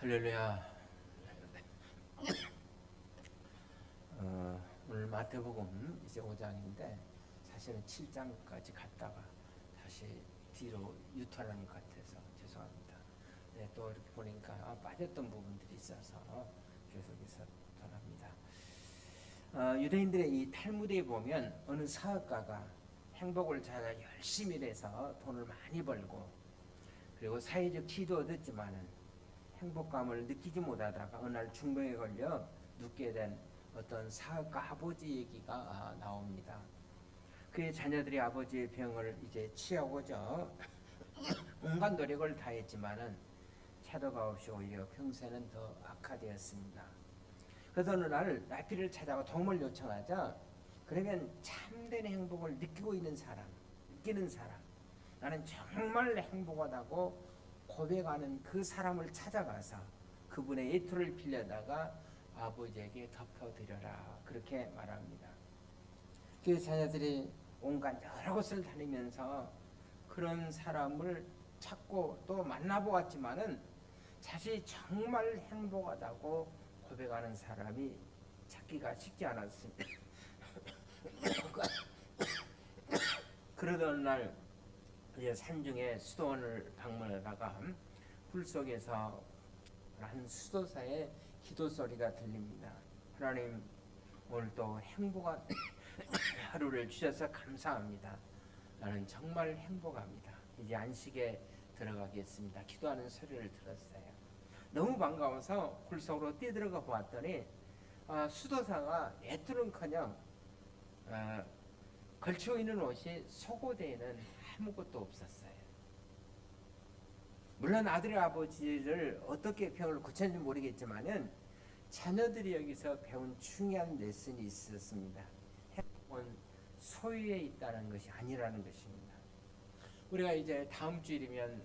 할렐루야. 오늘 마태복음 이제 5장인데 사실은 7장까지 갔다가 다시 뒤로 유턴하는 것 같아서 죄송합니다. 네, 또 이렇게 보니까 빠졌던 부분들이 있어서 계속해서 유턴합니다. 유대인들의 이 탈무드에 보면 어느 사업가가 행복을 찾아 열심히 일해서 돈을 많이 벌고 그리고 사회적 지위도 얻었지만은 행복감을 느끼지 못하다가 어느 날 중병에 걸려 눕게 된 어떤 사업가 아버지 얘기가 나옵니다. 그의 자녀들이 아버지의 병을 이제 치료하고자 온갖 노력을 다했지만은 차도가 없이 오히려 병세는 더 악화되었습니다. 그래서 어느 날 나피를 찾아가 도움을 요청하자 그러면 참된 행복을 느끼는 사람, 나는 정말 행복하다고 고백하는 그 사람을 찾아가서 그분의 애토를 빌려다가 아버지에게 덮어드려라 그렇게 말합니다. 그 자녀들이 온갖 여러 곳을 다니면서 그런 사람을 찾고 또 만나보았지만은 자신이 정말 행복하다고 고백하는 사람이 찾기가 쉽지 않았습니다. 그러던 날 산중에 수도원을 방문하다가 굴 속에서 한 수도사의 기도 소리가 들립니다. 하나님, 오늘도 행복한 하루를 주셔서 감사합니다. 나는 정말 행복합니다. 이제 안식에 들어가겠습니다. 기도하는 소리를 들었어요. 너무 반가워서 굴 속으로 뛰어들어가 보았더니 수도사가 애투는커녕 걸치고 있는 옷이 속옷에는 아무것도 없었어요. 물론 아들의 아버지를 어떻게 병을 고쳤는지 모르겠지만은 자녀들이 여기서 배운 중요한 레슨이 있었습니다. 행복은 소유에 있다는 것이 아니라는 것입니다. 우리가 이제 다음 주일이면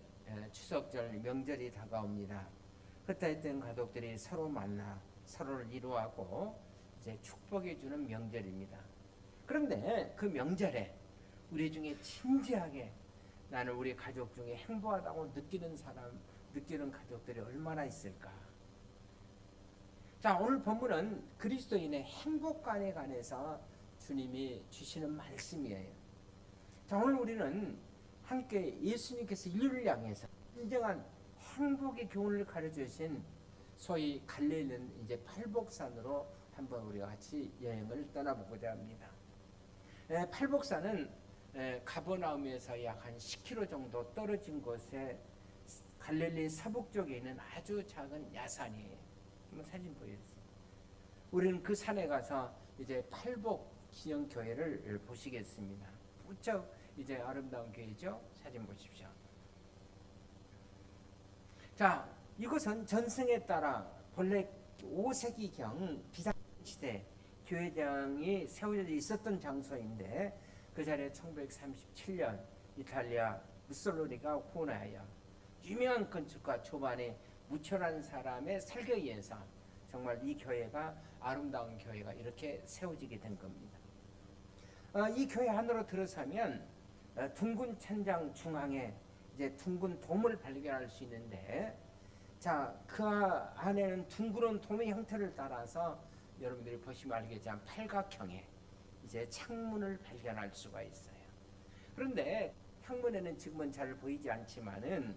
추석절 명절이 다가옵니다. 흩어졌던 가족들이 서로 만나 서로를 위로하고 이제 축복해 주는 명절입니다. 그런데 그 명절에 우리 중에 진지하게 나는 우리 가족 중에 행복하다고 느끼는 가족들이 얼마나 있을까? 자, 오늘 본문은 그리스도인의 행복감에 관해서 주님이 주시는 말씀이에요. 자, 오늘 우리는 함께 예수님께서 인류를 향해서 진정한 행복의 교훈을 가르쳐 주신 소위 갈릴리는 이제 팔복산으로 한번 우리가 같이 여행을 떠나보고자 합니다. 팔복산은 가버나움에서 약 한 10km 정도 떨어진 곳에 갈릴리 서북쪽에 있는 아주 작은 야산이에요. 한번 사진 보여주세요. 우리는 그 산에 가서 이제 팔복 기념 교회를 보시겠습니다. 무척 이제 아름다운 교회죠. 사진 보십시오. 자, 이곳은 전승에 따라 본래 5세기경 비상시대 교회당이 세워져 있었던 장소인데 그 자리에 1937년 이탈리아 무솔로니가 후원하여 유명한 건축가 초반에 무철한 사람의 설계에 의해서 정말 이 교회가 아름다운 교회가 이렇게 세워지게 된 겁니다. 이 교회 안으로 들어서면 둥근 천장 중앙에 이제 둥근 돔을 발견할 수 있는데, 자, 그 안에는 둥그런 돔의 형태를 따라서 여러분들이 보시면 알겠지만 팔각형의 이제 창문을 발견할 수가 있어요. 그런데 창문에는 지금은 잘 보이지 않지만은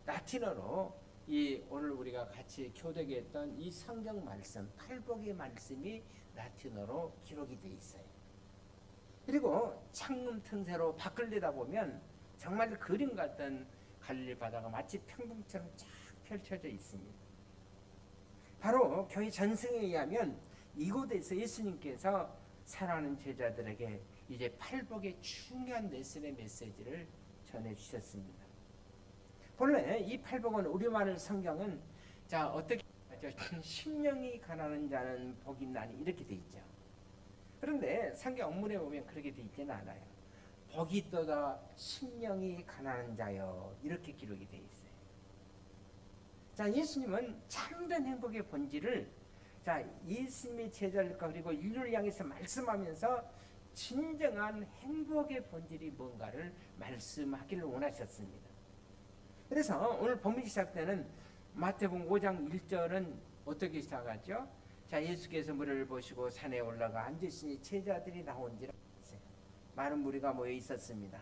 라틴어로 이 오늘 우리가 같이 교독에 했던 이 성경 말씀, 팔복의 말씀이 라틴어로 기록이 되어 있어요. 그리고 창문 틈새로 밖을 내다보면 정말 그림 같던 갈릴리 바다가 마치 평봉처럼 쫙 펼쳐져 있습니다. 바로 교회 전승에 의하면 이곳에서 예수님께서 사랑하는 제자들에게 이제 팔복의 중요한 레슨의 메시지를 전해주셨습니다. 본래 이 팔복은 우리말 성경은 자 어떻게 하죠? 심령이 가난한 자는 복이 있나니 이렇게 돼 있죠. 그런데 성경 원문에 보면 그렇게 돼 있지는 않아요. 복이 있도다 심령이 가난한 자여 이렇게 기록이 돼 있어요. 자, 예수님은 참된 행복의 본질을 자 예수님의 제자들과 그리고 인류를 향해서 말씀하면서 진정한 행복의 본질이 뭔가를 말씀하기를 원하셨습니다. 그래서 오늘 본문이 시작되는 마태복음 5장 1절은 어떻게 시작하죠? 자, 예수께서 무리를 보시고 산에 올라가 앉으시니 제자들이 나온지라. 많은 무리가 모여 있었습니다.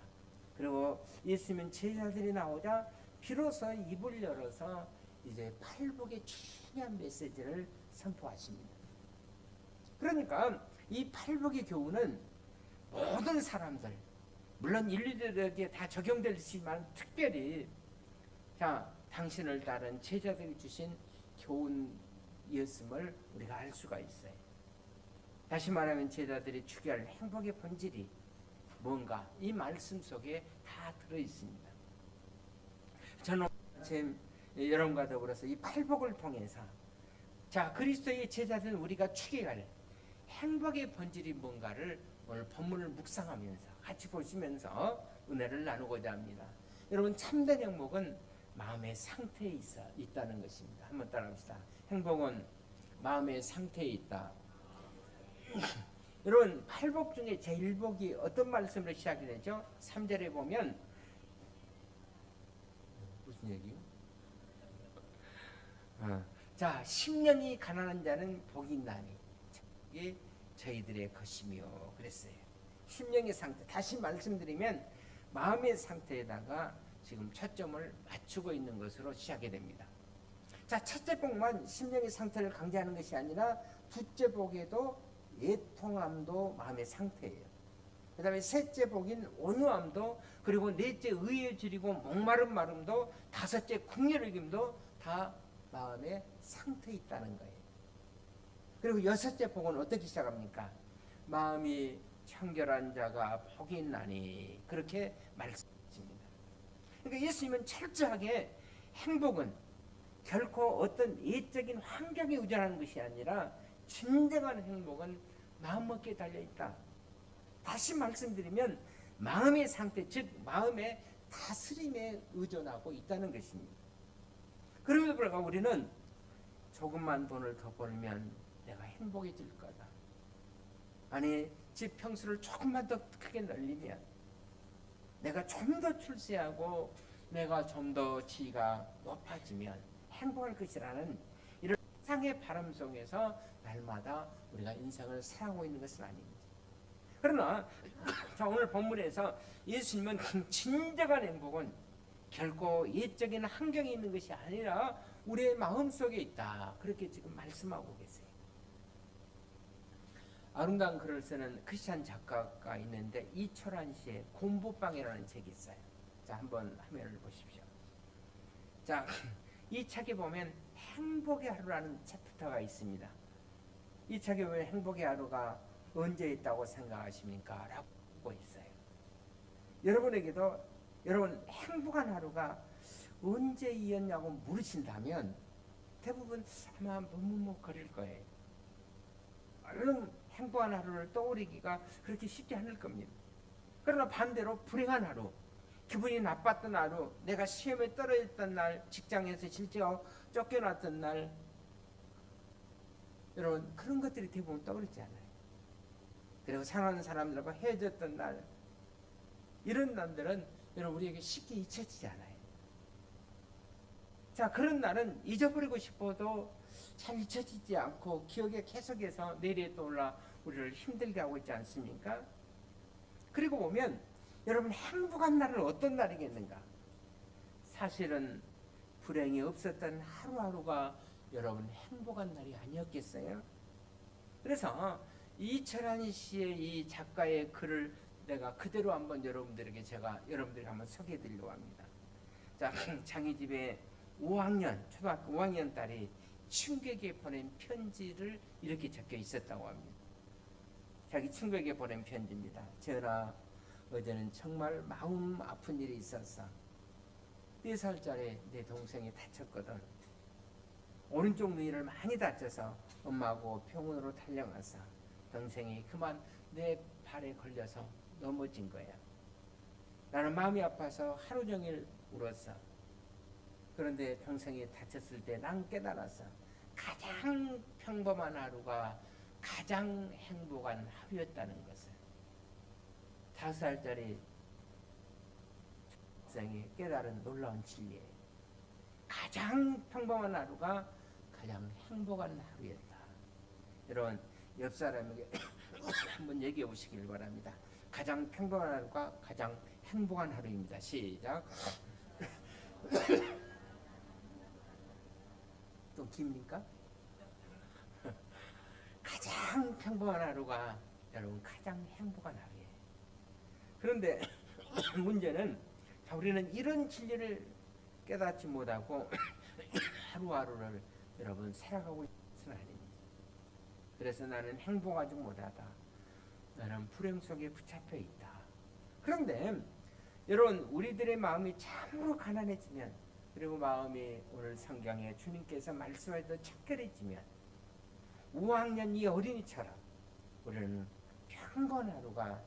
그리고 예수님은 제자들이 나오자 비로소 입을 열어서 이제 팔복의 중요한 메시지를 선포하십니다. 그러니까 이 팔복의 교훈은 모든 사람들, 물론 인류들에게 다 적용되지만 특별히 자, 당신을 따른 제자들이 주신 교훈이었음을 우리가 알 수가 있어요. 다시 말하면 제자들이 추구할 행복의 본질이 뭔가 이 말씀 속에 다 들어있습니다. 저는 지금 여러분과 더불어서 이 팔복을 통해서 자, 그리스도의 제자들 우리가 추구할 행복의 본질이 뭔가를 오늘 본문을 묵상하면서 같이 보시면서 은혜를 나누고자 합니다. 여러분, 참된 행복은 마음의 상태에 있다는 것입니다. 한번 따라합시다. 행복은 마음의 상태에 있다. 여러분, 팔복 중에 제1복이 어떤 말씀으로 시작이 되죠? 3절에 보면 무슨 얘기요? 자, 10년이 가난한 자는 복이 있나니 이게 저희들의 것이며 그랬어요. 10년의 상태, 다시 말씀드리면 마음의 상태에다가 지금 초점을 맞추고 있는 것으로 시작이 됩니다. 자, 첫째 복만 10년의 상태를 강조하는 것이 아니라 둘째 복에도 애통함도 마음의 상태예요. 그 다음에 셋째 복인 온유함도, 그리고 넷째 의에 줄이고 목마른 마름도, 다섯째 궁예를 김도 다 마음의 상태에 있다는 거예요. 그리고 여섯째 복은 어떻게 시작합니까? 마음이 청결한 자가 복이 있나니, 그렇게 말씀하십니다. 그러니까 예수님은 철저하게 행복은 결코 어떤 예적인 환경에 의존하는 것이 아니라 진정한 행복은 마음먹기에 달려있다. 다시 말씀드리면 마음의 상태, 즉 마음의 다스림에 의존하고 있다는 것입니다. 그럼에도 불구하고 우리는 조금만 돈을 더 벌면 내가 행복해질 거다. 아니, 집 평수를 조금만 더 크게 늘리면, 내가 좀 더 출세하고 내가 좀 더 지위가 높아지면 행복할 것이라는 이런 상의 바람 속에서 날마다 우리가 인생을 살아가고 있는 것은 아닙니다. 그러나 자, 오늘 본문에서 예수님은 진정한 행복은 결코 예적인 환경에 있는 것이 아니라 우리의 마음속에 있다, 그렇게 지금 말씀하고 계세요. 아름다운 글을 쓰는 크리스찬 작가가 있는데 이철환 씨의 곰보방이라는 책이 있어요. 자, 한번 화면을 보십시오. 자, 이 책에 보면 행복의 하루라는 챕터가 있습니다. 이 책에 보면 행복의 하루가 언제 있다고 생각하십니까? 라고 있어요. 여러분에게도 여러분 행복한 하루가 언제였냐고 물으신다면 대부분 아마 머뭇거릴 거예요. 얼른 행복한 하루를 떠올리기가 그렇게 쉽지 않을 겁니다. 그러나 반대로 불행한 하루, 기분이 나빴던 하루, 내가 시험에 떨어졌던 날, 직장에서 실제로 쫓겨났던 날, 여러분 그런 것들이 대부분 떠오르지 않아요. 그리고 사랑하는 사람들과 헤어졌던 날, 이런 날들은 여러분 우리에게 쉽게 잊혀지지 않아요. 자, 그런 날은 잊어버리고 싶어도 잘 잊혀지지 않고 기억에 계속해서 내리에 떠올라 우리를 힘들게 하고 있지 않습니까? 그리고 보면 여러분 행복한 날은 어떤 날이겠는가? 사실은 불행이 없었던 하루하루가 여러분 행복한 날이 아니었겠어요? 그래서 이철환 씨의 이 작가의 글을 내가 그대로 한번 여러분들에게 한번 소개해 드리려고 합니다. 자, 자기 집에 5학년, 초등학교 5학년 딸이 친구에게 보낸 편지를 이렇게 적혀 있었다고 합니다. 자기 친구에게 보낸 편지입니다. 전하, 어제는 정말 마음 아픈 일이 있었어. 4살짜리 내 동생이 다쳤거든. 오른쪽 눈이를 많이 다쳐서 엄마하고 병원으로 달려가서 동생이 그만 내 발에 걸려서 넘어진 거야. 나는 마음이 아파서 하루 종일 울었어. 그런데 동생이 다쳤을 때 난 깨달았어. 가장 평범한 하루가 가장 행복한 하루였다는 것을. 5살짜리 학생이 깨달은 놀라운 진리예요. 가장 평범한 하루가 가장 행복한 하루였다. 여러분 옆 사람에게 한번 얘기해 보시길 바랍니다. 가장 평범한 하루가 가장 행복한 하루입니다. 시작. 좀 깁니까? 가장 평범한 하루가 여러분 가장 행복한 하루예요. 그런데 문제는 우리는 이런 진리를 깨닫지 못하고 하루하루를 여러분 살아가고 있는 것은 아닙니다. 그래서 나는 행복하지 못하다. 나는 불행 속에 붙잡혀 있다. 그런데 여러분 우리들의 마음이 참으로 가난해지면, 그리고 마음이 오늘 성경에 주님께서 말씀하셔도 착결해지면 5학년 이 어린이처럼 우리는 평범한 하루가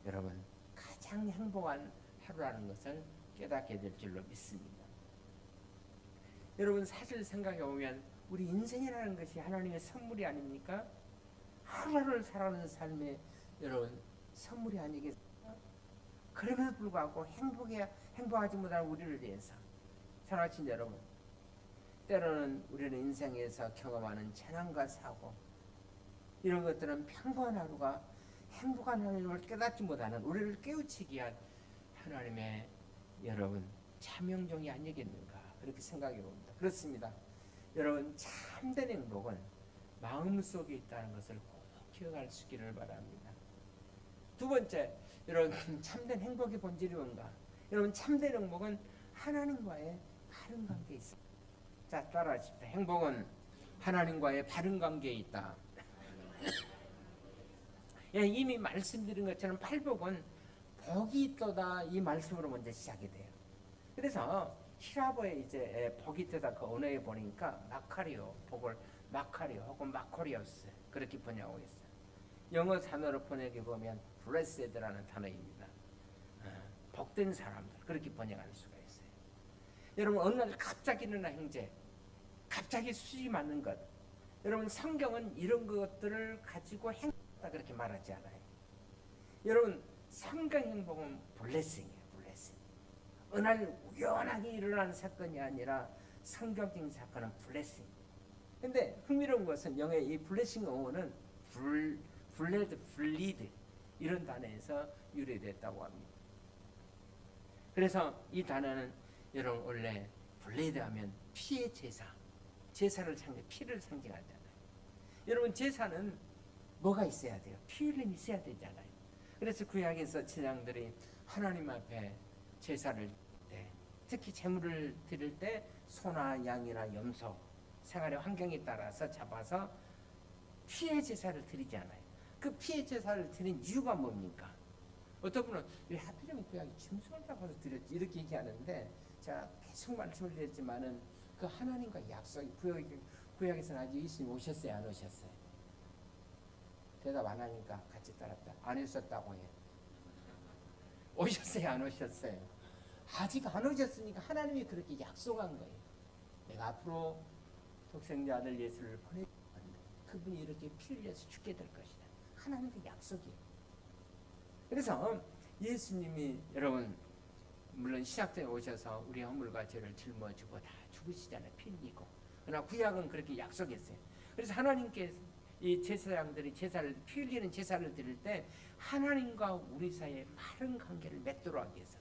여러분 가장 행복한 하루라는 것을 깨닫게 될 줄로 믿습니다. 여러분 사실 생각해 보면 우리 인생이라는 것이 하나님의 선물이 아닙니까? 하루하루를 살아가는 삶의 여러분 선물이 아니겠습니까? 그럼에도 불구하고 행복하지 못한 우리를 위해서 사랑하신 여러분, 때로는 우리는 인생에서 경험하는 재난과 사고 이런 것들은 평범한 하루가 행복한 하루임을 깨닫지 못하는 우리를 깨우치기 위한 하나님의 여러분 자명종이 아니겠는가, 그렇게 생각해 봅니다. 그렇습니다. 여러분 참된 행복은 마음속에 있다는 것을 꼭 기억할 수 있기를 바랍니다. 두 번째, 여러분 참된 행복의 본질이 뭔가? 여러분 참된 행복은 하나님과의 바른 관계에 있습니다. 자, 따라하십시오. 행복은 하나님과의 바른 관계에 있다. 예, 이미 말씀드린 것처럼 팔복은 복이 있도다 이 말씀으로 먼저 시작이 돼요. 그래서 히라보에 이제 복이 있도다 그 언어에 보니까 마카리오, 복을 마카리오 혹은 마코리오스 그렇게 번역하고 있어요. 영어 단어로 번역해 보면 블레세드라는 단어입니다. 복된 사람들 그렇게 번역할 수가 있어요. 여러분 어느 날 갑자기 일어난 형제, 갑자기 수지 맞는 것, 여러분 성경은 이런 것들을 가지고 행복하다 그렇게 말하지 않아요. 여러분 성경 행복은 블레싱이에요. 블레싱. 어느 날 우연하게 일어난 사건이 아니라 성경적인 사건은 블레싱. 근데 흥미로운 것은 영어의 이 블레싱 어원은 블리드 이런 단어에서 유래됐다고 합니다. 그래서 이 단어는 여러분 원래 블레드 하면 피의 제사, 제사를 피를 상징하잖아요. 여러분 제사는 뭐가 있어야 돼요? 피 흘림이 있어야 되잖아요. 그래서 구약에서 제사장들이 하나님 앞에 제사를 때, 특히 제물을 드릴 때 소나 양이나 염소 생활의 환경에 따라서 잡아서 피의 제사를 드리잖아요. 그 피의 제사를 드린 이유가 뭡니까? 어떤 분은 왜 하필이면 구약에 짐승을 잡아서 드렸지 이렇게 얘기하는데, 제가 계속 말씀을 드렸지만은 그 하나님과 약속이 구약에서는 아직 예수님 오셨어요, 안 오셨어요? 대답 안 하니까 같이 따랐다. 안 오셨다고 해. 오셨어요, 안 오셨어요? 아직 안 오셨으니까 하나님이 그렇게 약속한 거예요. 내가 앞으로 독생자 아들 예수를 보낼 건데 그분이 이렇게 피 흘려서 죽게 될 것이다. 하나님의 약속이에요. 그래서 예수님이 여러분 물론 시작때 오셔서 우리 허물과 죄를 짊어지고 다 죽으시잖아요. 피 흘리고. 그러나 구약은 그렇게 약속했어요. 그래서 하나님께 이 제사장들이 제사를 피 흘리는 제사를 드릴 때 하나님과 우리 사이에 바른 관계를 맺도록 하기 위해서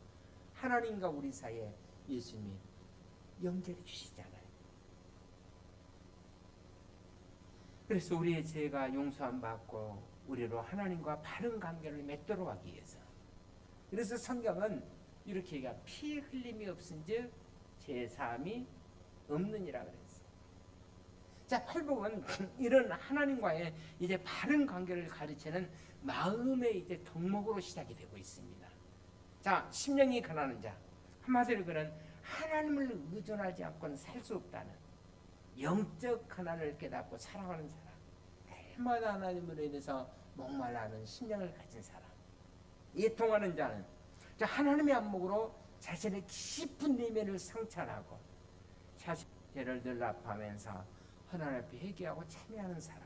하나님과 우리 사이에 예수님이 연결해 주시잖아요. 그래서 우리의 죄가 용서함 받고 우리로 하나님과 바른 관계를 맺도록 하기 위해서. 그래서 성경은 이렇게 얘기합니다. 피 흘림이 없은즉 제사함이 없느니라 그랬어요. 자, 팔복은 이런 하나님과의 이제 바른 관계를 가르치는 마음의 이제 덕목으로 시작이 되고 있습니다. 자, 심령이 가난한 자, 한마디로 그는 하나님을 의존하지 않고는 살 수 없다는 영적 가난을 깨닫고 살아가는 사람, 날마다 하나님으로 인해서 목말라하는 심령을 가진 사람, 예통하는 자는 자, 하나님의 안목으로 자신의 깊은 내면을 성찰하고 자신의 죄를 늘 아파하면서 하나님 앞에 회개하고 참여하는 사람,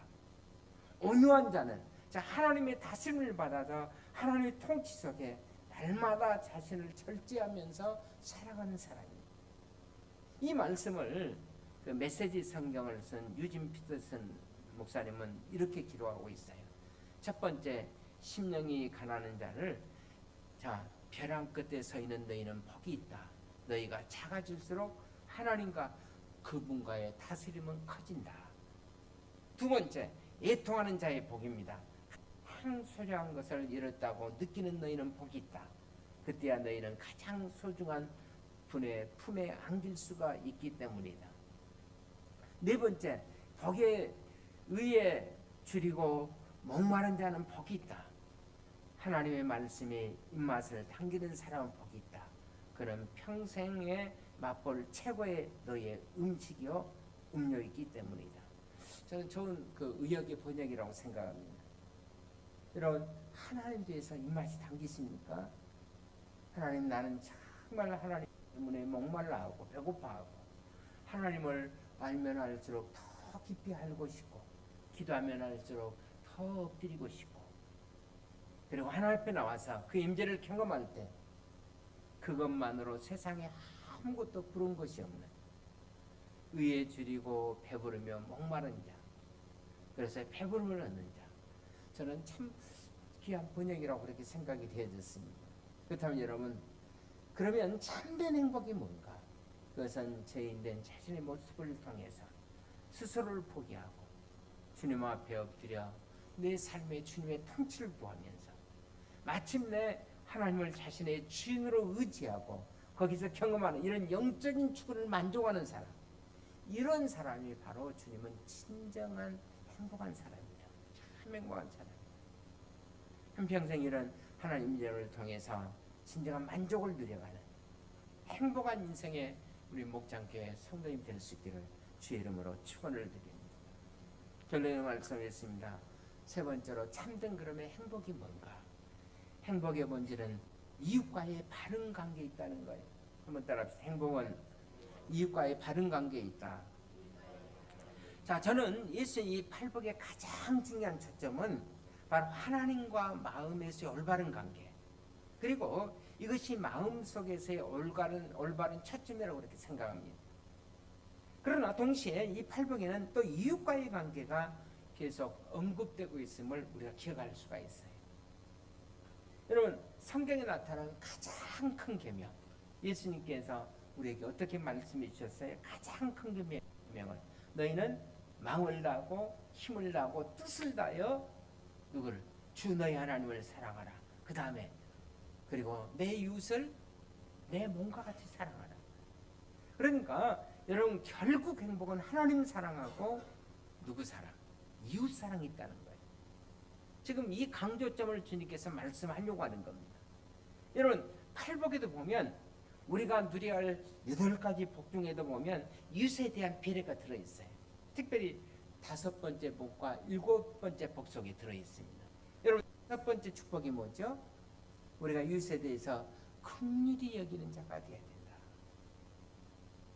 온유한 자는 자, 하나님의 다스림을 받아서 하나님의 통치 속에 날마다 자신을 절제하면서 살아가는 사람입니다. 이 말씀을 그 메시지 성경을 쓴 유진 피터슨 목사님은 이렇게 기록하고 있어요. 첫 번째, 심령이 가난한 자를 자, 벼랑 끝에 서 있는 너희는 복이 있다. 너희가 작아질수록 하나님과 그분과의 다스림은 커진다. 두 번째, 애통하는 자의 복입니다. 한 소중한 것을 잃었다고 느끼는 너희는 복이 있다. 그때야 너희는 가장 소중한 분의 품에 안길 수가 있기 때문이다. 네 번째, 복에 의에 줄이고 목마른 자는 복이 있다. 하나님의 말씀이 입맛을 당기는 사람은 복이 있다. 그는 평생에 맛볼 최고의 너의 음식이요 음료이기 때문이다. 저는 좋은 그 의역의 번역이라고 생각합니다. 여러분, 하나님 뒤에서 입맛이 당기십니까? 하나님, 나는 정말 하나님 때문에 목말라하고 배고파하고 하나님을 알면 알수록 더 깊이 알고 싶고 기도하면 할수록 더 엎드리고 싶고 그리고 하나님 앞에 나와서 그 임재를 경험할 때 그것만으로 세상에 아무것도 부러운 것이 없는 의에 줄이고 배부르며 목마른 자, 그래서 배부름을 얻는 자, 저는 참 귀한 번역이라고 그렇게 생각이 되어졌습니다. 그렇다면 여러분, 그러면 참된 행복이 뭔가? 그것은 죄인된 자신의 모습을 통해서 스스로를 포기하고 주님 앞에 엎드려 내 삶의 주님의 통치를 구하면서 마침내 하나님을 자신의 주인으로 의지하고 거기서 경험하는 이런 영적인 축을 만족하는 사람, 이런 사람이 바로 주님은 진정한 행복한 사람이다. 참 행복한 사람이다. 한평생 이런 하나님 일을 통해서 진정한 만족을 누려가는 행복한 인생의 우리 목장교회 성도님 될 수 있기를 주의 이름으로 축원을 드립니다. 결론의 말씀이었습니다. 세 번째로 참된 그럼의 행복이 뭔가? 행복의 본질은 이웃과의 바른 관계에 있다는 거예요. 한번 따라합시다. 행복은 이웃과의 바른 관계에 있다. 자, 저는 예수의 이 팔복의 가장 중요한 초점은 바로 하나님과 마음에서의 올바른 관계, 그리고 이것이 마음속에서의 올바른 초점이라고 그렇게 생각합니다. 그러나 동시에 이 팔복에는 또 이웃과의 관계가 계속 언급되고 있음을 우리가 기억할 수가 있어요. 여러분, 성경에 나타난 가장 큰 계명, 예수님께서 우리에게 어떻게 말씀해 주셨어요? 가장 큰 계명은 너희는 마음을 다하고 힘을 다하고 뜻을 다하여 누구를? 주 너희 하나님을 사랑하라. 그 다음에 그리고 내 이웃을 내 몸과 같이 사랑하라. 그러니까 여러분, 결국 행복은 하나님 사랑하고 누구 사랑? 이웃 사랑이 있다는 거예요. 지금 이 강조점을 주님께서 말씀하려고 하는 겁니다. 여러분, 팔복에도 보면 우리가 누려야 할 8가지 복 중에도 보면 이웃에 대한 배려가 들어있어요. 특별히 5번째 복과 7번째 복 속에 들어있습니다. 여러분, 5번째 축복이 뭐죠? 우리가 이웃에 대해서 긍휼히 여기는 자가 되어야 된다.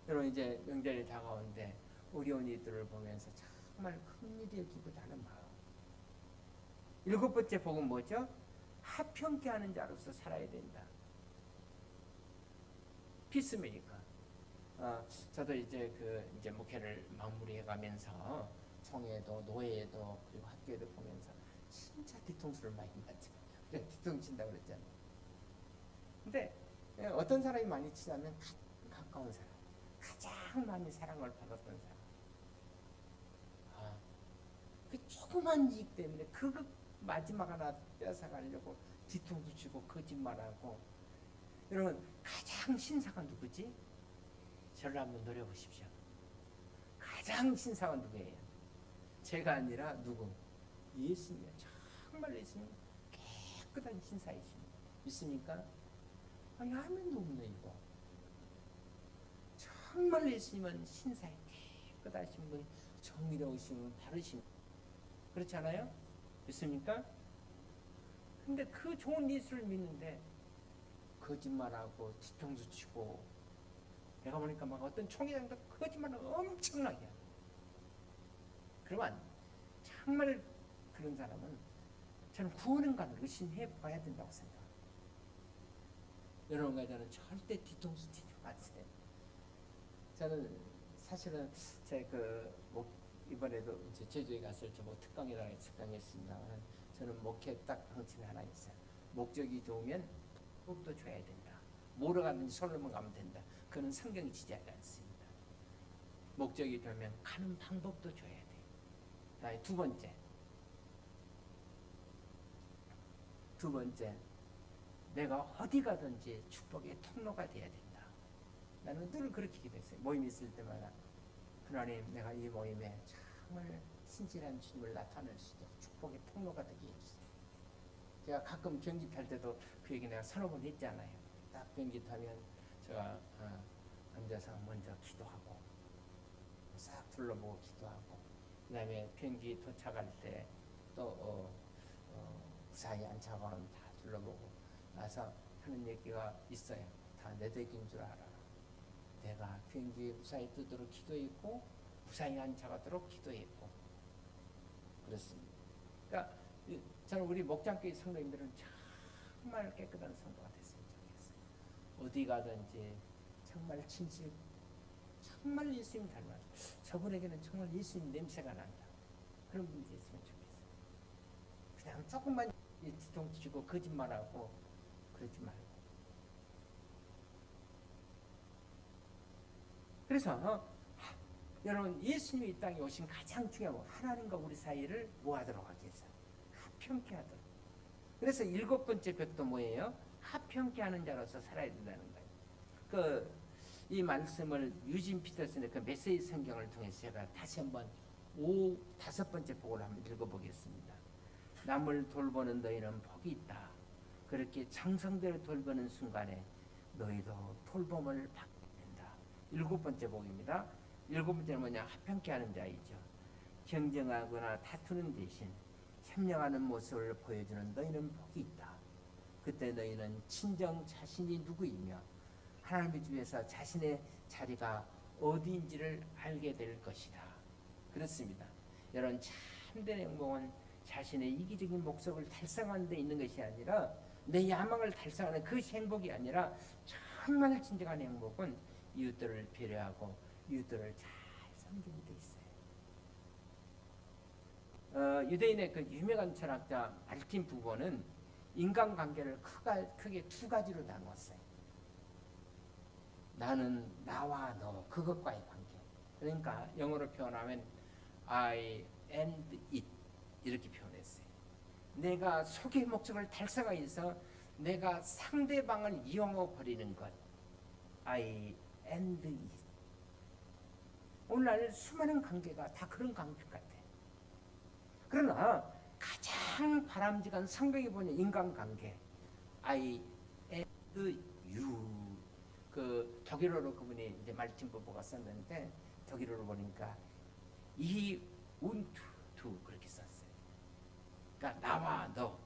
여러분, 이제 명절이 다가오는데 어려운 이들을 보면서 정말 긍휼히 여기고 하는 마음. 7번째 복은 뭐죠? 화평케 하는 자로서 살아야 된다. 피스메이커. 저도 이제 목회를 마무리해가면서 총회도 노예도 그리고 학교에도 보면서 진짜 뒤통수를 많이 맞죠. 뒤통친다고 그랬잖아요. 근데 어떤 사람이 많이 치냐면 가까운 사람, 가장 많이 사랑을 받았던 사람. 그 조그만 이익 때문에 그거 마지막 하나 뺏어가려고 뒤통수 치고 거짓말하고. 여러분, 가장 신사가 누구지? 저를 한번 노려보십시오. 가장 신사가 누구예요? 제가 아니라 누구? 예수님이에요. 정말 예수님 깨끗한 신사이십니다. 믿습니까? 아니, 화면도 없네 이거. 정말 예수님은 신사에 깨끗하신 분, 정의로우신 분, 바르신 분. 그렇지 않아요? 믿습니까? 근데 그 좋은 예수를 믿는데 거짓말하고 뒤통수 치고, 내가 보니까 막 어떤 총회장도 거짓말을 엄청나게 해요. 그러면 정말 그런 사람은 저는 구원인가를 의심해 봐야 된다고 생각합니다. 여러분과 저는 절대 뒤통수 치지 마세요. 저는 사실은 이번에도 이제 제주에 갔을 때 뭐 특강이라는 특강했습니다만 저는 목회 딱 방침이 하나 있어요. 목적이 좋으면 복도 줘야 된다. 뭐로 가든지 솔로몬 가면 된다. 그는 성경이 지지하지 않습니다. 목적이 되면 가는 방법도 줘야 돼. 두 번째, 내가 어디 가든지 축복의 통로가 돼야 된다. 나는 늘 그렇게 기도했어요. 모임 있을 때마다 하나님, 내가 이 모임에 정말 신실한 주님을 나타낼 수 있도록 축복의 통로가 되게 해주세요. 제가 가끔 비행기 탈 때도 그 얘기 내가 서너 번 했잖아요. 딱 비행기 타면 제가 앉아서 먼저 기도하고 싹 둘러보고 기도하고, 그 다음에 비행기 도착할 때 또 무사히 안착하면 다 둘러보고 나서 하는 얘기가 있어요. 다 내 덕인 줄 알아라. 내가 비행기 무사히 뜨도록 기도했고 무사히 안착하도록 기도했고 그렇습니다. 그러니까 저는 우리 목장교회 성도님들은 정말 깨끗한 성도가 됐으면 좋겠어요. 어디 가든지 정말 진실, 정말 예수님 닮아요. 저분에게는 정말 예수님 냄새가 난다. 그런 분이 됐으면 좋겠어요. 그냥 조금만 뒤통치고 거짓말하고 그러지 말고. 그래서 여러분, 예수님이 이 땅에 오신 가장 중요한 건 하나님과 우리 사이를 뭐하도록 하기 위해서 합평케 하도록. 그래서 7번째 벽도 뭐예요? 합평케 하는 자로서 살아야 된다는 거예요. 이 말씀을 유진 피터슨의 그 메시지 성경을 통해서 제가 다시 한번 5번째 복을 한번 읽어보겠습니다. 남을 돌보는 너희는 복이 있다. 그렇게 정성대로 돌보는 순간에 너희도 돌봄을 받게 된다. 7번째 복입니다. 7번째는 뭐냐? 합평케 하는 자이죠. 경쟁하거나 다투는 대신 협력하는 모습을 보여주는 너희는 복이 있다. 그때 너희는 친정 자신이 누구이며 하나님의 집에서 자신의 자리가 어디인지를 알게 될 것이다. 그렇습니다. 여러분, 참된 행복은 자신의 이기적인 목적을 달성하는 데 있는 것이 아니라, 내 야망을 달성하는 그것이 행복이 아니라, 정말 진정한 행복은 이웃들을 배려하고 이웃들을 잘 섬기는 데 있어요. 유대인의 그 유명한 철학자 말틴 부버는 인간관계를 크게 두 가지로 나누었어요. 나는 나와 너, 그것과의 관계. 그러니까 영어로 표현하면 I and it 이렇게 표현했어요. 내가 속의 목적을 달성하기 위해서 내가 상대방을 이용해 버리는 것, I and it. 오늘날 수많은 관계가 다 그런 관계 같아. 그러나 가장 바람직한 성경이 보는 인간관계, I and you. 그 독일어로 그분이 이제 말틴 부버가 썼는데 독일어로 보니까 이 und du 그렇게 썼어요. 그러니까 나와 너.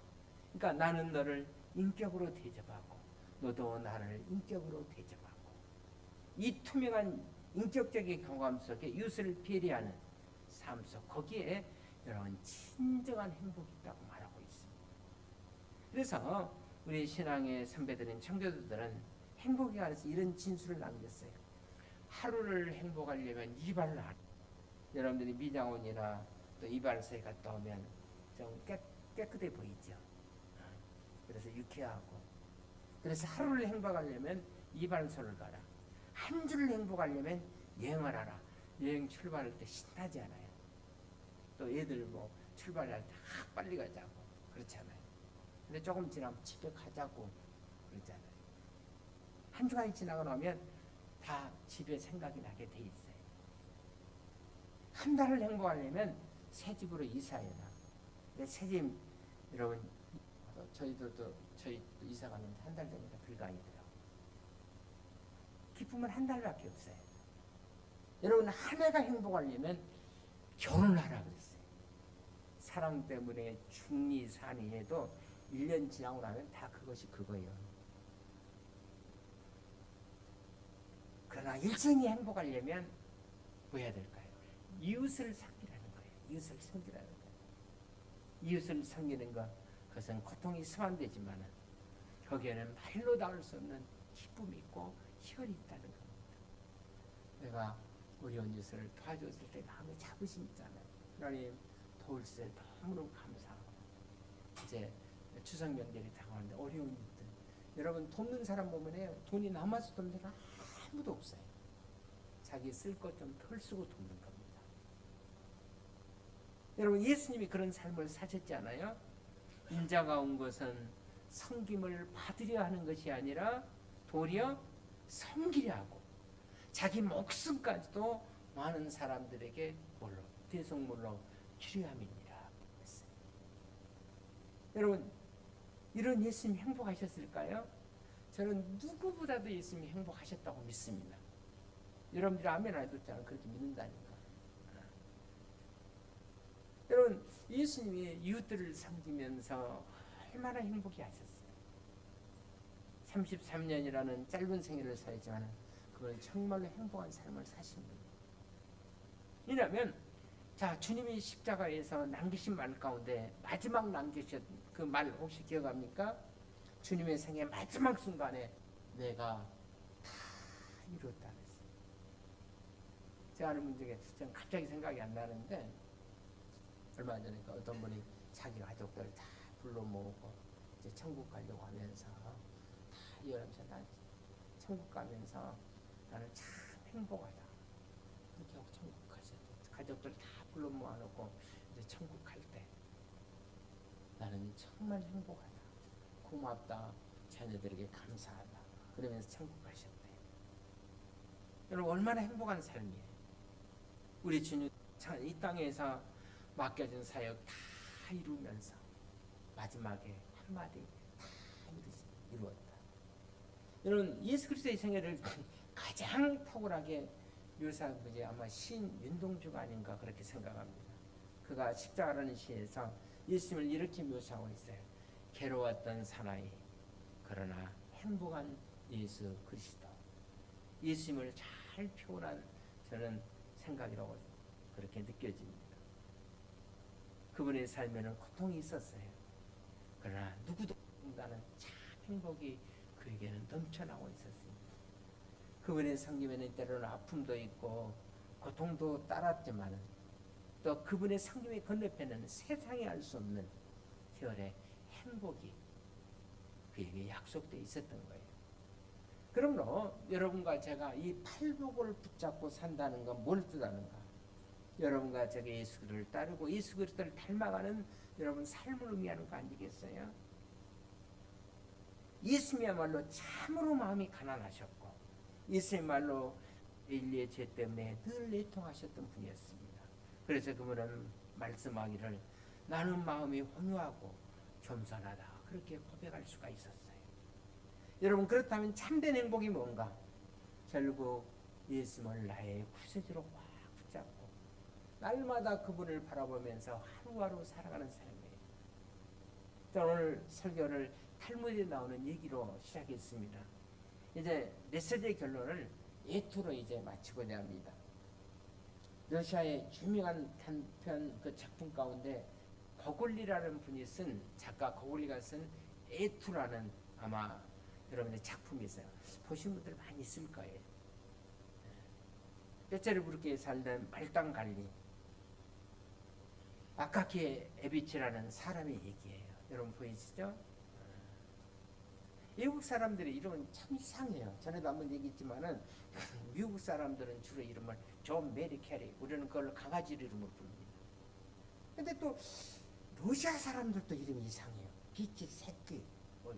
그러니까 나는 너를 인격으로 대접하고 너도 나를 인격으로 대접하고, 이 투명한 인격적인 경험 속에 이웃을 배려하는 삶 속, 거기에 여러분 진정한 행복이 있다고 말하고 있습니다. 그래서 우리 신앙의 선배들인 청교도들은 행복에 관해서 이런 진술을 남겼어요. 하루를 행복하려면 이발을 하라. 여러분들이 미장원이나 또 이발소에 갔다 오면 좀 깨끗해 보이죠. 그래서 유쾌하고. 그래서 하루를 행복하려면 이발소를 가라. 한 주를 행복하려면 여행을 하라. 여행 출발할 때 신나지 않아요. 또 애들 뭐 출발할 때 빨리 가자고 그렇잖아요. 근데 조금 지나면 집에 가자고 그러잖아요. 한 주간이 지나고 나면 다 집에 생각이 나게 돼 있어요. 한 달을 행복하려면 새 집으로 이사해라. 근데 새 집, 여러분, 저희들도 저희 이사 가는데 한 달 되니까 불가이더라고요. 기쁨은 한 달밖에 없어요. 여러분, 한 해가 행복하려면 결혼하라 그랬어요. 사랑 때문에 중리, 산이 해도 1년 지나고 나면 다 그것이 그거예요. 그러나 일생이 행복하려면 뭐 해야 될까요? 이웃을 섬기라는 거예요. 이웃을 섬기라는 거예요. 이웃을 섬기는 것, 그것은 고통이 수반되지만 거기에는 말로 닿을 수 없는 기쁨이 있고 희열이 있다는 겁니다. 내가 어려운 일을 도와줬을 때 마음에 자부심 있잖아요. 하나님 도울세 너무너무 감사하고 이제 추석 명절이 다가오는데 어려운 일들 여러분 돕는 사람 보면 해요. 돈이 남아서 돕는 사람 아무도 없어요. 자기 쓸 것 좀 덜 쓰고 돕는 겁니다. 여러분 예수님이 그런 삶을 사셨지 않아요? 인자가 온 것은 섬김을 받으려 하는 것이 아니라 도리어 섬기려 하고 자기 목숨까지도 많은 사람들에게 뭘로 대속물로 주려 함이니라 했어요. 여러분 이런 예수님 행복하셨을까요? 저는 누구보다도 예수님이 행복하셨다고 믿습니다. 여러분들이 아멘 안 해도 저는 그렇게 믿는다니까. 여러분 예수님이 이웃들을 섬기면서 얼마나 행복해 하셨어요. 33년이라는 짧은 생애를 살지만 그건 정말로 행복한 삶을 사신 분이에요. 왜냐하면 자 주님이 십자가에서 남기신 말 가운데 마지막 남기신 그 말 혹시 기억합니까? 주님의 생애 마지막 순간에 내가 다 이뤘다 그랬어요. 제가 아는 분 중에 저는 갑자기 생각이 안 나는데 얼마 전에 어떤 분이 자기 가족들 다 불러 모으고 이제 천국 가려고 하면서 다 이러면서 난 천국 가면서 나는 참 행복하다 이렇게 하고 천국 가셨대. 가족들 다 불러 모아놓고 이제 천국 갈 때 나는 정말 행복하다 고맙다 자녀들에게 감사하다 그러면서 천국 가셨대. 여러분 얼마나 행복한 삶이에요. 우리 주님 이 땅에서 맡겨진 사역 다 이루면서 마지막에 한마디 다 이루었다. 여러분 예수 그리스도의 생애를 가장 탁월하게 묘사한 분이 아마 시인 윤동주가 아닌가 그렇게 생각합니다. 그가 십자가라는 시에서 예수님을 이렇게 묘사하고 있어요. 괴로웠던 사나이 그러나 행복한 예수 그리스도. 예수님을 잘 표현한 저는 생각이라고 그렇게 느껴집니다. 그분의 삶에는 고통이 있었어요. 그러나 누구도 모른다는 참 행복이 그에게는 넘쳐나고 있었습니다. 그분의 섬김에는 때로는 아픔도 있고 고통도 따랐지만 또 그분의 섬김의 건너편에는 세상에 알 수 없는 희열의 행복이 그에게 약속되어 있었던 거예요. 그러므로 여러분과 제가 이 팔복을 붙잡고 산다는 건 뭘 뜻하는가? 여러분과 제가 예수 그리스도를 따르고 예수 그리스도를 닮아가는 여러분 삶을 의미하는 거 아니겠어요? 예수님이야말로 참으로 마음이 가난하셨고 예수님말로 인류의 죄 때문에 늘 애통하셨던 분이었습니다. 그래서 그분은 말씀하기를 나는 마음이 혼유하고 겸손하다 그렇게 고백할 수가 있었어요. 여러분 그렇다면 참된 행복이 뭔가? 결국 예수님을 나의 구세주로 꽉 붙잡고 날마다 그분을 바라보면서 하루하루 살아가는 삶이에요. 오늘 설교를 탈무드에 나오는 얘기로 시작했습니다. 이제 메시지의 결론을 예투로 이제 마치고자 합니다. 러시아의 유명한 단편 그 작품 가운데 고글리라는 분이 쓴 작가 고글리가 쓴 예투라는 아마 여러분의 작품이 있어요. 보신 분들 많이 있을 거예요. 뼈째를 부르게 살던 말단 관리 아카키 에비치라는 사람의 얘기예요. 여러분 보이시죠? 외국 사람들의 이름은 참 이상해요. 전에도 한번 얘기했지만은 미국 사람들은 주로 이름을 존 메리 캐리 우리는 그걸 강아지 이름으로 부릅니다. 근데 또 러시아 사람들도 이름이 이상해요. 비치 새끼 뭐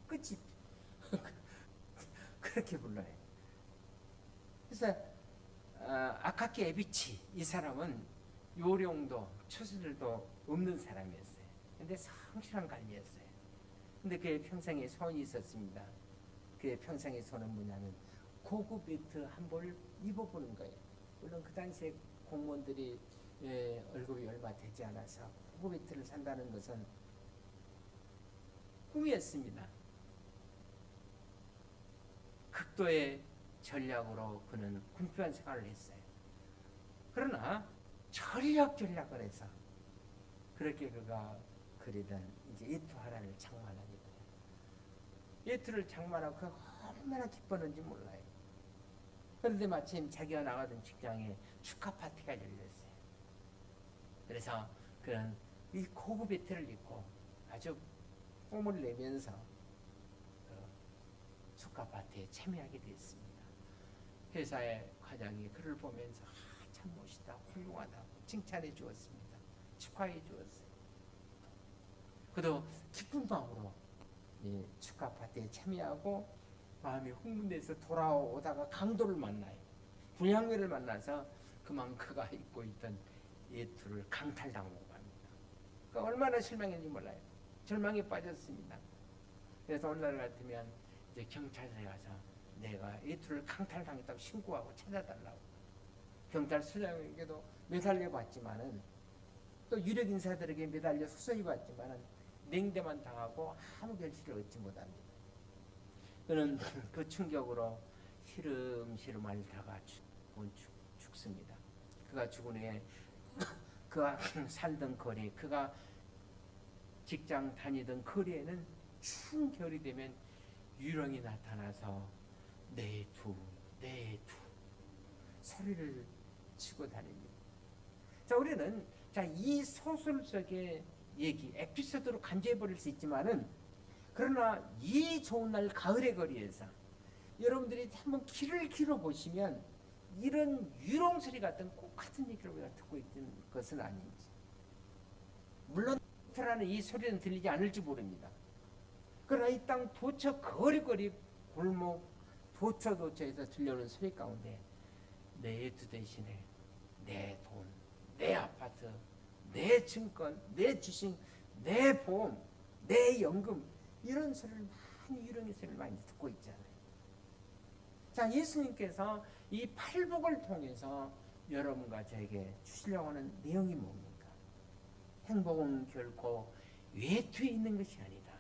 끝이 그렇게 불러요. 그래서 아카키 에비치 이 사람은 요령도 처세들도 없는 사람이었어요. 근데 성실한 관리였어요. 근데 그의 평생에 소원이 있었습니다. 그의 평생의 소원은 뭐냐면 고급 베트 한 벌 입어보는 거예요. 물론 그 당시에 공무원들이 월급이 얼마 되지 않아서 고급 베트를 산다는 것은 꿈이었습니다. 극도의 전략으로 그는 궁핍한 생활을 했어요. 그러나 전략을 해서 그렇게 그가 그리던 이제 예투 하나를 장만하게 돼요. 예투를 장만하고 그가 얼마나 기뻤는지 몰라요. 그런데 마침 자기가 나가던 직장에 축하 파티가 열렸어요. 그래서 그런 이 고급의 티를 입고 아주 뽐을 내면서 그 축하 파티에 참여하게 됐습니다. 회사의 과장이 그를 보면서 참 멋있다, 훌륭하다고 칭찬해 주었습니다. 축하해 주었어요. 그도 기쁜 마음으로 이 축하 파티에 참여하고 마음이 흥분돼서 돌아오다가 강도를 만나요. 불량배를 만나서 그만 그가 입고 있던 예투를 강탈당하고 갑니다. 그러니까 얼마나 실망했는지 몰라요. 절망에 빠졌습니다. 그래서 어느 날 같으면 이제 경찰서에 가서 내가 예투를 강탈당했다고 신고하고 찾아달라고. 경찰서장에게도 매달려 봤지만은 또 유력 인사들에게 매달려 수선이 봤지만은 냉대만 당하고 아무 결실을 얻지 못합니다. 그는 그 충격으로 시름시름 앓다가 죽습니다. 그가 죽은 후에 그가 살던 거리, 그가 직장 다니던 거리에는 추운 겨울이 되면 유령이 나타나서 내두 소리를 치고 다닙니다. 자, 우리는 이 소설 속의 얘기, 에피소드로 간주해버릴 수 있지만은 그러나 이 좋은 날 가을의 거리에서 여러분들이 한번 길을 길어보시면 이런 유령소리 같은 꼭 같은 얘기를 우리가 듣고 있는 것은 아닌지. 물론 라는 이 소리는 들리지 않을지 모릅니다. 그러나 이 땅 도처 거리거리 골목 도처에서 들려오는 소리 가운데 내 두 대신에 내 돈, 내 아파트, 내 증권, 내 주식, 내 보험, 내 연금 이런 소리를 많이 유령의 소리를 많이 듣고 있잖아요. 자, 예수님께서 이 팔복을 통해서 여러분과 저에게 주시려고 하는 내용이 뭡니까? 행복은 결코 외투에 있는 것이 아니다.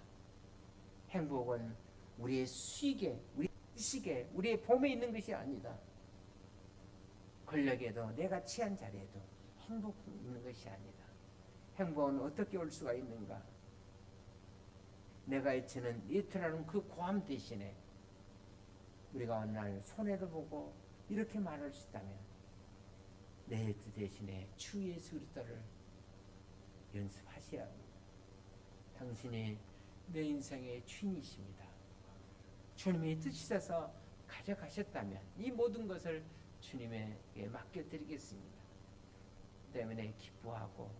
행복은 우리의 수익에, 우리 주식에, 우리의 봄에 있는 것이 아니다. 권력에도 내가 취한 자리에도 행복이 있는 것이 아니다. 행복은 어떻게 올 수가 있는가? 내가 외치는 예투라는 그 고함 대신에 우리가 어느 날 손해도 보고 이렇게 말할 수 있다면 내 예투 대신에 주 예수 그리스도를 연습하셔야 합니다. 당신이 내 인생의 주인이십니다. 주님이 뜻이셔서 가져가셨다면 이 모든 것을 주님에게 맡겨드리겠습니다. 때문에 기뻐하고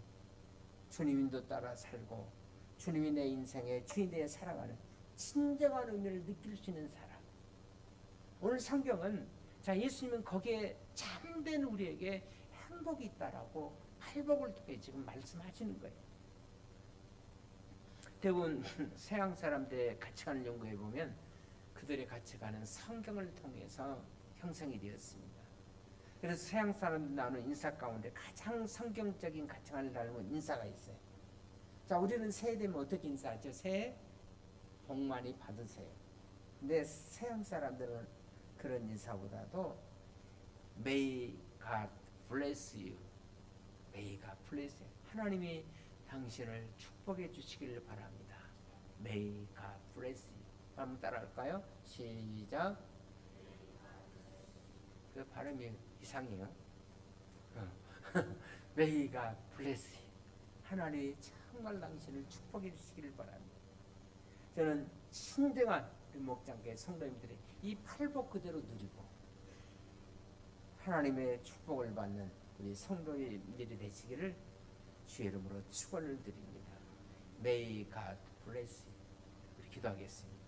주님 인도 따라 살고 주님이 내 인생의 주인이 되어 살아가는 진정한 의미를 느낄 수 있는 사람. 오늘 성경은 예수님은 거기에 참된 우리에게 행복이 있다라고 팔복을 통해 지금 말씀하시는 거예요. 대부분 서양 사람들의 가치관을 연구해 보면 그들의 가치관은 성경을 통해서 형성이 되었습니다. 그래서 서양 사람들 나오는 인사 가운데 가장 성경적인 가치관을 닮은 인사가 있어요. 자, 우리는 새해 되면 어떻게 인사하죠? 새해 복 많이 받으세요. 근데 서양 사람들은 그런 인사보다도 May God bless you. May God bless you. 하나님이 당신을 축복해 주시기를 바랍니다. May God bless you. 한번 따라할까요? 시작. 그 발음이 이상해요. May God bless you. 하나님이 정말 당신을 축복해 주시기를 바랍니다. 저는 신정한 우리 목장교회 성도님들이 이 팔복 그대로 누리고 하나님의 축복을 받는 우리 성도님들이 되시기를 주의 이름으로 축원을 드립니다. May God bless you. 우리 기도하겠습니다.